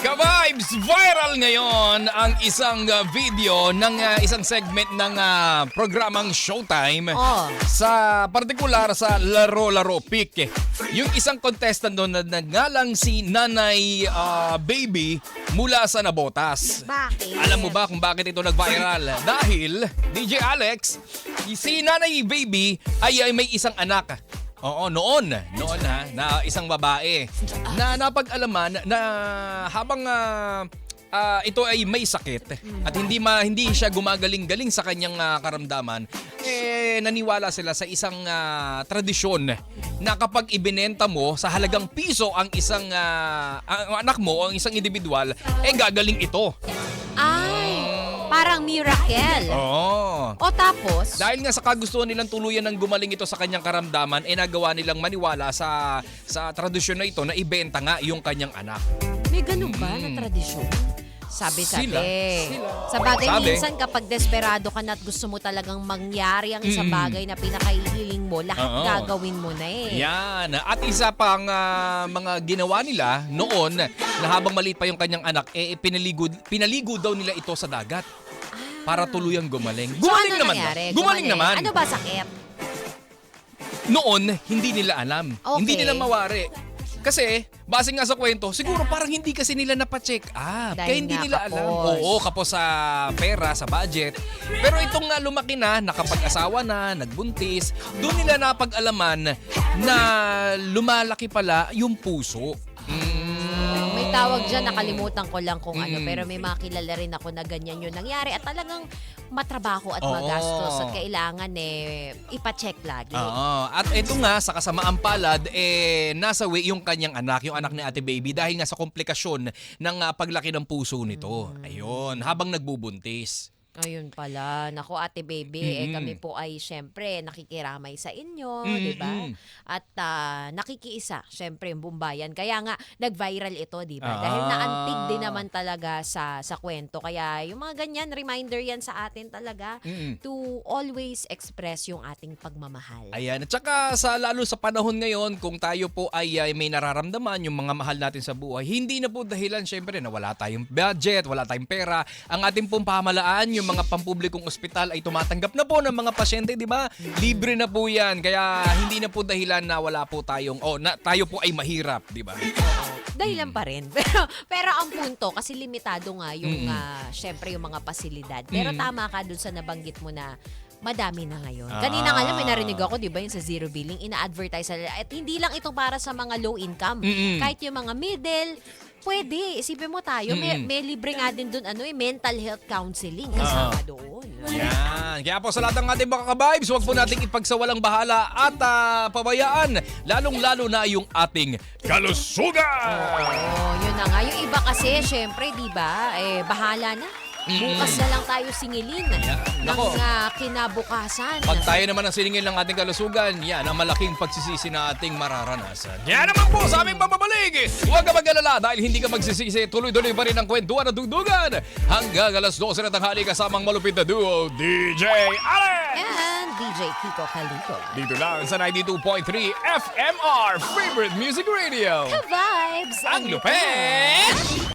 Ka-vibes, viral ngayon ang isang video ng isang segment ng programang Showtime sa partikular sa Laro-Laro Pick. Yung isang contestant doon na nagngalang si Nanay Baby mula sa Nabotas. Bakit? Alam mo ba kung bakit ito nag-viral? Dahil, DJ Alex, si Nanay Baby ay may isang anak. Oo, noon na isang babae na napag-alaman na habang ito ay may sakit at hindi siya gumagaling-galing sa kanyang karamdaman, naniwala sila sa isang tradisyon na kapag ibinenta mo sa halagang piso ang isang ang anak mo o ang isang individual, gagaling ito. Ay, parang miracle. Oo. O tapos? Dahil nga sa kagustuhan nilang tuluyan ng gumaling ito sa kanyang karamdaman, nagawa nilang maniwala sa tradisyon na ito na ibenta nga yung kanyang anak. May ganun ba na tradisyon? Sabi. Sila. Sa bagay, Sabi. minsan kapag desperado ka na at gusto mo talagang mangyari ang isang bagay na pinakahihiling mo, lahat gagawin mo na eh. Yan. At isa pang mga ginawa nila noon na habang maliit pa yung kanyang anak, pinaligo daw nila ito sa dagat para tuluyang gumaling. Gumaling So, ano naman. nangyari? Gumaling naman. Ano ba sakit? Noon, hindi nila alam. Okay. Hindi nila mawari. Kasi, base nga sa kwento, siguro parang hindi kasi nila napacheck up. Dahil Kaya hindi nga nila alam. kapos. Oo, kapos sa pera, sa budget. Pero itong lumaki na, nakapag-asawa na, nagbuntis, doon nila napag-alaman na lumalaki pala yung puso. May tawag dyan, nakalimutan ko lang kung ano, pero may mga kilala rin ako na ganyan yun nangyari at talagang matrabaho at magastos at kailangan ipacheck lagi. Oo. At ito nga, sa kasamaang palad, nasa way yung kanyang anak, yung anak ni Ate Baby, dahil nga sa komplikasyon ng paglaki ng puso nito. Ayun, habang nagbubuntis. Ayun pala. Naku, Ate Baby, kami po ay syempre nakikiramay sa inyo, di ba? At nakikiisa, syempre, yung bumbayan. Kaya nga, nag-viral ito, di ba? Dahil naantig din naman talaga sa kwento. Kaya yung mga ganyan, reminder yan sa atin talaga to always express yung ating pagmamahal. Ayan. At saka lalo sa panahon ngayon, kung tayo po ay may nararamdaman, yung mga mahal natin sa buhay, hindi na po dahilan syempre na wala tayong budget, wala tayong pera. Ang ating pong pamahalaan, yung mga pampublikong ospital ay tumatanggap na po ng mga pasyente, di ba? Libre na po yan. Kaya hindi na po dahilan na wala po tayong, tayo po ay mahirap, di ba? Dahilan pa rin. Pero ang punto, kasi limitado nga yung, syempre, yung mga pasilidad. Pero tama ka dun sa nabanggit mo na madami na ngayon. Kanina nga lang may narinig ako, di ba, yung sa zero billing, ina-advertise nila. At hindi lang ito para sa mga low income. Kahit yung mga middle, pwede. Isipin mo tayo, may libre nga din doon, mental health counseling kasama doon. Yan. Kaya po sa lahat ng ating mga ka-vibes, huwag po nating ipagsawalang bahala at pabayaan, lalong-lalo na yung ating kalusugan. Yun na nga. Yung iba kasi, syempre, di ba, bahala na. Bukas na lang tayo singilin ng kinabukasan. Pag tayo naman ang siningil ng ating kalusugan, yan ang malaking pagsisisi na ating mararanasan. Yan naman po sa aming pababalik. Huwag ka mag-alala dahil hindi ka magsisisi. Tuloy-tuloy pa rin ang kwentuhan at dugdugan. Hanggang alas 12 na tanghali kasamang malupit na duo, DJ Alex! And DJ Kiko Calito. Dito lang sa 92.3 FMR Favorite Music Radio. Ka-vibes! Ang lupet!